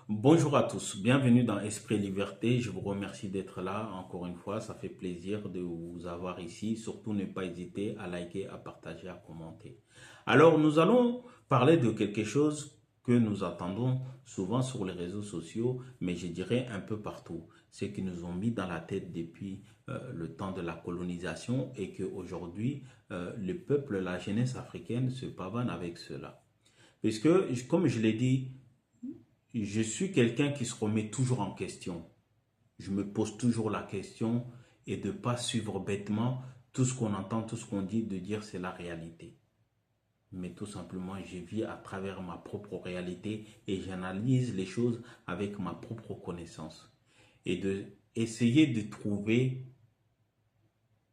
Bonjour à tous, bienvenue dans Esprit Liberté. Je vous remercie d'être là encore une fois. Ça fait plaisir de vous avoir ici. Surtout, ne pas hésiter à liker, à partager, à commenter. Alors, nous allons parler de quelque chose que nous attendons souvent sur les réseaux sociaux, mais je dirais un peu partout. C'est qu'ils nous ont mis dans la tête depuis le temps de la colonisation et qu'aujourd'hui, le peuple, la jeunesse africaine se pavane avec cela. Puisque, comme je l'ai dit, je suis quelqu'un qui se remet toujours en question. Je me pose toujours la question et de ne pas suivre bêtement tout ce qu'on entend, tout ce qu'on dit, de dire c'est la réalité. Mais tout simplement, je vis à travers ma propre réalité et j'analyse les choses avec ma propre connaissance. Et de essayer de trouver,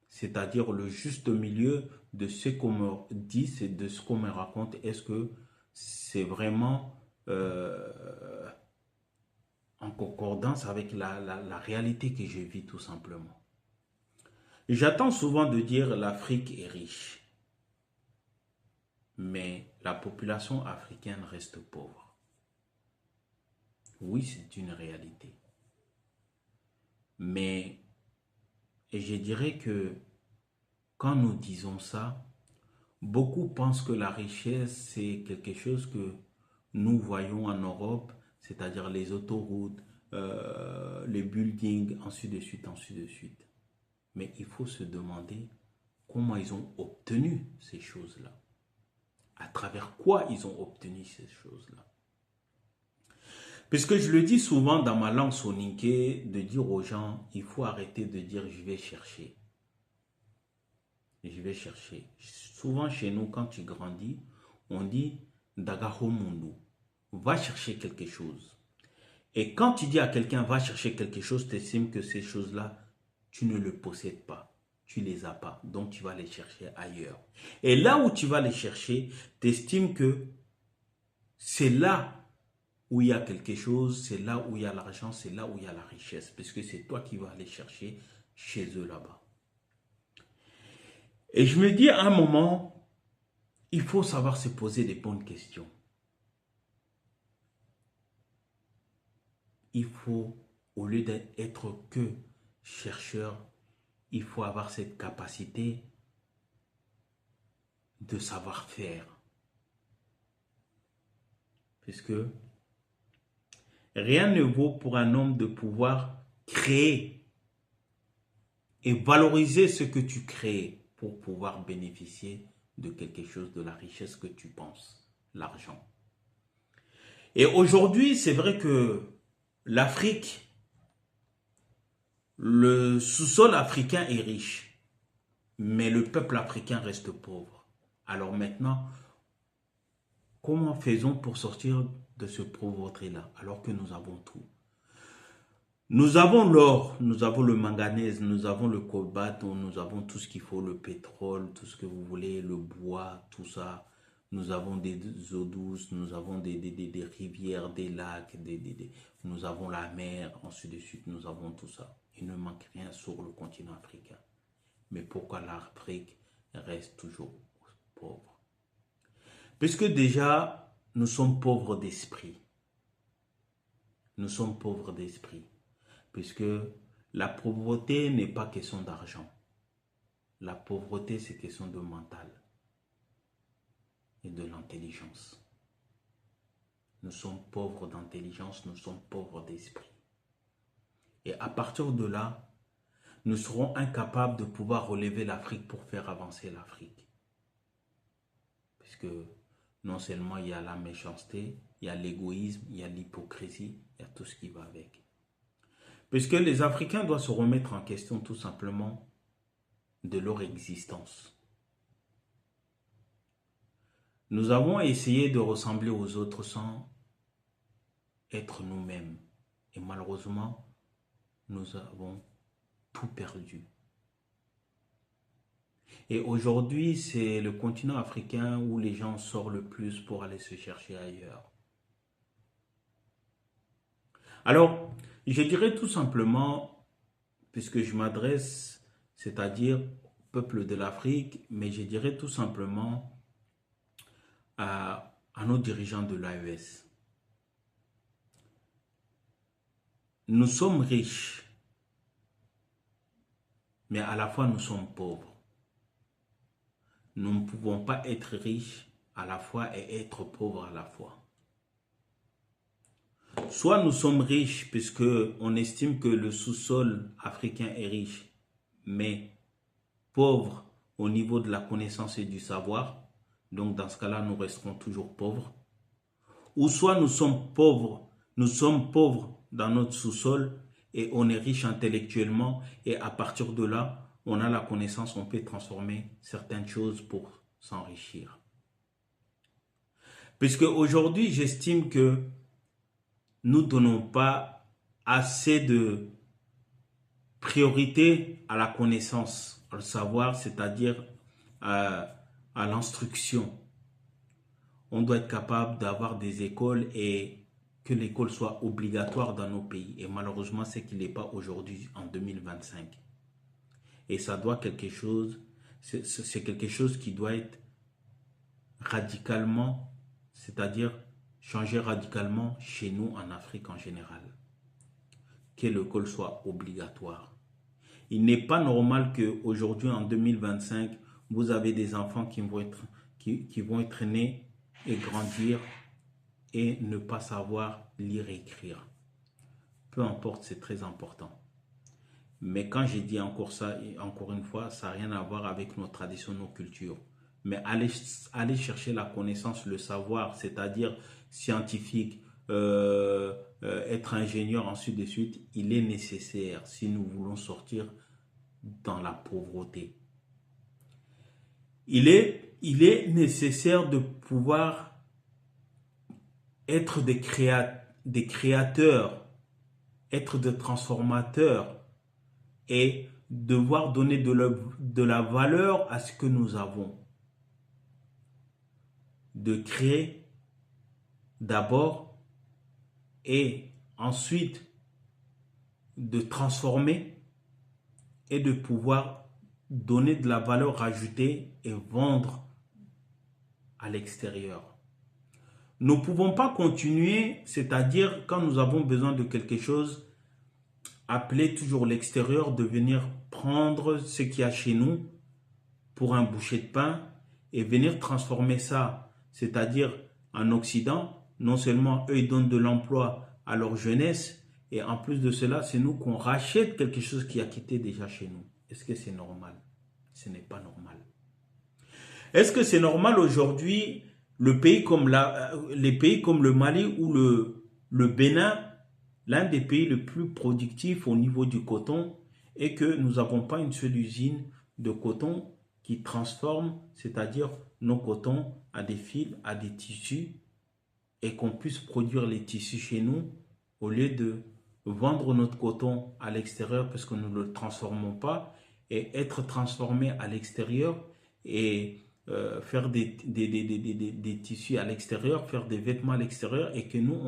c'est-à-dire le juste milieu de ce qu'on me dit, c'est de ce qu'on me raconte. Est-ce que c'est vraiment en concordance avec la réalité que je vis tout simplement. J'attends souvent de dire l'Afrique est riche, mais la population africaine reste pauvre. Oui, c'est une réalité. Mais je dirais que quand nous disons ça, beaucoup pensent que la richesse, c'est quelque chose que nous voyons en Europe, c'est-à-dire les autoroutes, les buildings, ainsi de suite, ainsi de suite. Mais il faut se demander comment ils ont obtenu ces choses-là. À travers quoi ils ont obtenu ces choses-là. Puisque je le dis souvent dans ma langue soninké, de dire aux gens, il faut arrêter de dire je vais chercher. Je vais chercher. Souvent chez nous, quand tu grandis, on dit Dagaho Mundu. Va chercher quelque chose. Et quand tu dis à quelqu'un va chercher quelque chose, tu estimes que ces choses-là, tu ne le possèdes pas. Tu ne les as pas. Donc tu vas les chercher ailleurs. Et là où tu vas les chercher, tu estimes que c'est là où il y a quelque chose, c'est là où il y a l'argent, c'est là où il y a la richesse. Parce que c'est toi qui vas aller chercher chez eux là-bas. Et je me dis à un moment, il faut savoir se poser des bonnes questions. Il faut, au lieu d'être que chercheur, il faut avoir cette capacité de savoir faire. Puisque rien ne vaut pour un homme de pouvoir créer et valoriser ce que tu crées pour pouvoir bénéficier de quelque chose, de la richesse que tu penses, l'argent. Et aujourd'hui, c'est vrai que l'Afrique, le sous-sol africain est riche, mais le peuple africain reste pauvre. Alors maintenant, comment faisons pour sortir de ce pauvreté-là alors que nous avons tout? Nous avons l'or, nous avons le manganèse, nous avons le cobalt, nous avons tout ce qu'il faut, le pétrole, tout ce que vous voulez, le bois, tout ça. Nous avons des eaux douces, nous avons des rivières, des lacs, nous avons la mer, ensuite de suite, nous avons tout ça. Il ne manque rien sur le continent africain. Mais pourquoi l'Afrique reste toujours pauvre? Puisque déjà, nous sommes pauvres d'esprit. Nous sommes pauvres d'esprit. Puisque la pauvreté n'est pas question d'argent. La pauvreté, c'est question de mental et de l'intelligence. Nous sommes pauvres d'intelligence, nous sommes pauvres d'esprit. Et à partir de là, nous serons incapables de pouvoir relever l'Afrique pour faire avancer l'Afrique. Puisque non seulement il y a la méchanceté, il y a l'égoïsme, il y a l'hypocrisie, il y a tout ce qui va avec. Puisque les Africains doivent se remettre en question tout simplement de leur existence. Nous avons essayé de ressembler aux autres sans être nous-mêmes. Et malheureusement, nous avons tout perdu. Et aujourd'hui, c'est le continent africain où les gens sortent le plus pour aller se chercher ailleurs. Alors, je dirais tout simplement, puisque je m'adresse, c'est-à-dire au peuple de l'Afrique, mais je dirais tout simplement à nos dirigeants de l'AES. nous sommes riches, mais à la fois nous sommes pauvres. Nous ne pouvons pas être riches à la fois et être pauvres à la fois. Soit nous sommes riches puisque on estime que le sous-sol africain est riche, mais pauvres au niveau de la connaissance et du savoir. Donc dans ce cas-là, nous resterons toujours pauvres. Ou soit nous sommes pauvres dans notre sous-sol et on est riche intellectuellement et à partir de là, on a la connaissance, on peut transformer certaines choses pour s'enrichir. Puisque aujourd'hui, j'estime que nous ne donnons pas assez de priorité à la connaissance, au savoir, c'est-à-dire à l'instruction. On doit être capable d'avoir des écoles et que l'école soit obligatoire dans nos pays. Et malheureusement, c'est qu'il n'est pas aujourd'hui en 2025. Et ça doit quelque chose, c'est quelque chose qui doit être radicalement, c'est-à-dire changer radicalement chez nous en Afrique en général. Que l'école soit obligatoire. Il n'est pas normal qu'aujourd'hui, en 2025, vous avez des enfants qui vont être nés et grandir et ne pas savoir lire et écrire. Peu importe, c'est très important. Mais quand j'ai dit encore ça, encore une fois, ça n'a rien à voir avec nos traditions, nos cultures. Mais aller chercher la connaissance, le savoir, c'est-à-dire scientifique, être ingénieur, ensuite de suite, il est nécessaire si nous voulons sortir dans la pauvreté. Il est nécessaire de pouvoir être des créateurs, être des transformateurs et devoir donner de la valeur à ce que nous avons. De créer d'abord et ensuite de transformer et de pouvoir donner de la valeur ajoutée et vendre à l'extérieur. Nous ne pouvons pas continuer, c'est-à-dire quand nous avons besoin de quelque chose, appeler toujours l'extérieur de venir prendre ce qu'il y a chez nous pour un bouchée de pain et venir transformer ça, c'est-à-dire en Occident, non seulement eux ils donnent de l'emploi à leur jeunesse, et en plus de cela, c'est nous qu'on rachète quelque chose qui a quitté déjà chez nous. Est-ce que c'est normal? Ce n'est pas normal. Est-ce que c'est normal aujourd'hui, les pays comme le Mali ou le Bénin, l'un des pays les plus productifs au niveau du coton, et que nous n'avons pas une seule usine de coton qui transforme, c'est-à-dire nos cotons à des fils, à des tissus, et qu'on puisse produire les tissus chez nous au lieu de vendre notre coton à l'extérieur parce que nous ne le transformons pas et être transformé à l'extérieur et faire des tissus à l'extérieur, faire des vêtements à l'extérieur et que nous,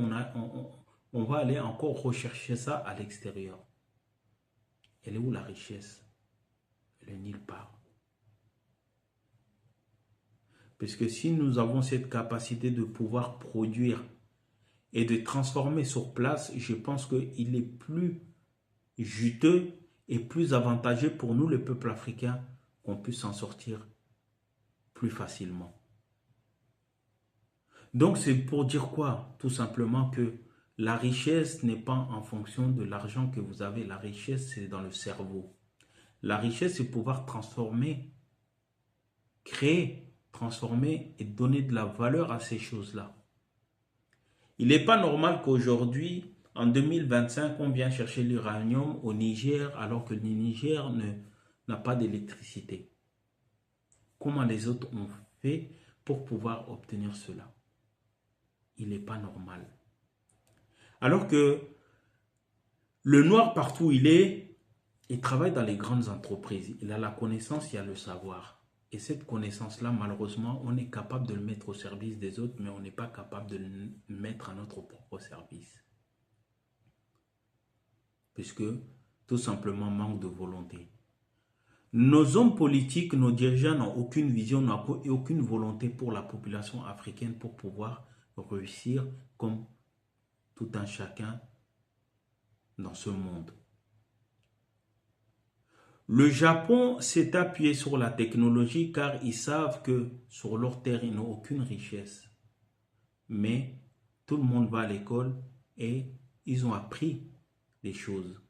on va aller encore rechercher ça à l'extérieur. Elle est où la richesse? Elle est nulle part. Parce que si nous avons cette capacité de pouvoir produire et de transformer sur place, je pense qu'il est plus juteux et plus avantageux pour nous, le peuple africain, qu'on puisse s'en sortir plus facilement. Donc c'est pour dire quoi? Tout simplement que la richesse n'est pas en fonction de l'argent que vous avez. La richesse, c'est dans le cerveau. La richesse, c'est pouvoir transformer, créer, transformer et donner de la valeur à ces choses-là. Il n'est pas normal qu'aujourd'hui, en 2025, on vient chercher l'uranium au Niger alors que le Niger n'a pas d'électricité. Comment les autres ont fait pour pouvoir obtenir cela? Il n'est pas normal. Alors que le noir, partout où il travaille dans les grandes entreprises. Il a la connaissance, il a le savoir. Et cette connaissance-là, malheureusement, on est capable de le mettre au service des autres, mais on n'est pas capable de le mettre à notre propre service. Puisque, tout simplement, manque de volonté. Nos hommes politiques, nos dirigeants n'ont aucune vision, n'ont aucune volonté pour la population africaine pour pouvoir réussir comme tout un chacun dans ce monde. Le Japon s'est appuyé sur la technologie car ils savent que sur leur terre, ils n'ont aucune richesse. Mais tout le monde va à l'école et ils ont appris des choses.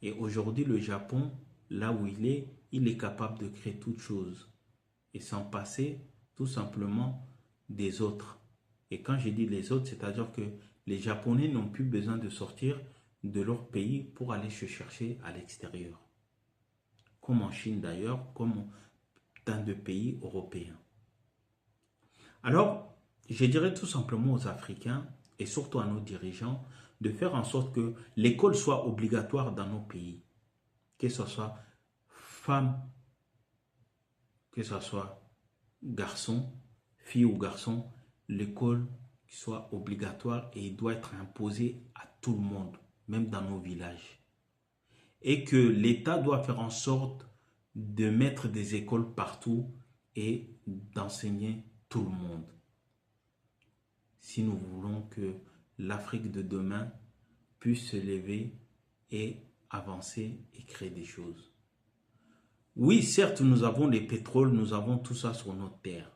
Et aujourd'hui, le Japon, là où il est capable de créer toutes choses et s'en passer tout simplement des autres. Et quand je dis les autres, c'est-à-dire que les Japonais n'ont plus besoin de sortir de leur pays pour aller se chercher à l'extérieur. Comme en Chine d'ailleurs, comme dans de pays européens. Alors, je dirais tout simplement aux Africains et surtout à nos dirigeants de faire en sorte que l'école soit obligatoire dans nos pays. Que ce soit femme, que ce soit garçon, fille ou garçon, l'école soit obligatoire et il doit être imposé à tout le monde, même dans nos villages. Et que l'État doit faire en sorte de mettre des écoles partout et d'enseigner tout le monde. Si nous voulons que l'Afrique de demain puisse se lever et avancer et créer des choses. Oui, certes, nous avons les pétroles, nous avons tout ça sur notre terre.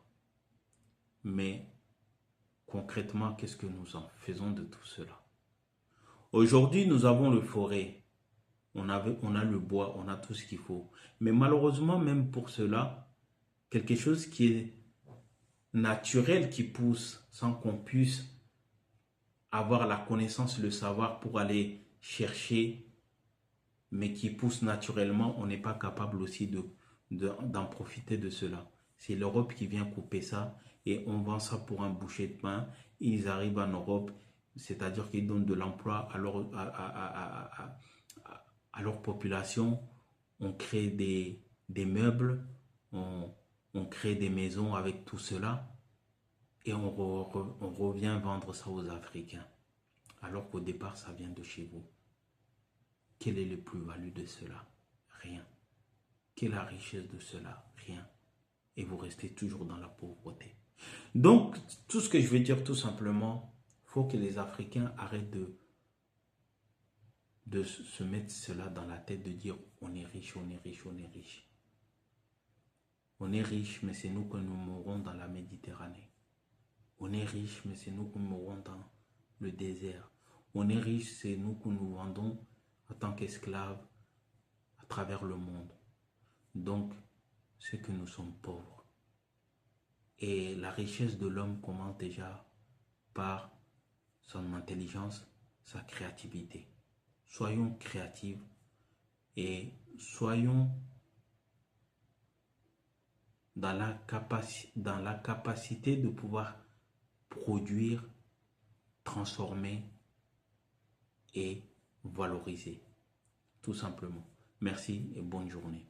Mais concrètement, qu'est-ce que nous en faisons de tout cela? Aujourd'hui, nous avons le forêt. On a le bois, on a tout ce qu'il faut. Mais malheureusement, même pour cela, quelque chose qui est naturel qui pousse sans qu'on puisse avoir la connaissance, le savoir pour aller chercher, mais qui pousse naturellement, on n'est pas capable aussi d'en profiter de cela. C'est l'Europe qui vient couper ça et on vend ça pour un bouchée de pain. Ils arrivent en Europe, c'est-à-dire qu'ils donnent de l'emploi à leur population. On crée des meubles, on crée des maisons avec tout cela et on revient vendre ça aux Africains. Alors qu'au départ, ça vient de chez vous. Quelle est le plus-value de cela? Rien. Quelle est la richesse de cela? Rien. Et vous restez toujours dans la pauvreté. Donc, tout ce que je veux dire tout simplement, il faut que les Africains arrêtent de se mettre cela dans la tête, de dire on est riche, on est riche, on est riche. On est riche, mais c'est nous que nous mourrons dans la Méditerranée. On est riche, mais c'est nous que nous mourrons dans le désert. On est riche, c'est nous que nous vendons en tant qu'esclaves à travers le monde. Donc, c'est que nous sommes pauvres. Et la richesse de l'homme commence déjà par son intelligence, sa créativité. Soyons créatifs et soyons dans la capacité de pouvoir produire, transformer et valoriser. Tout simplement. Merci et bonne journée.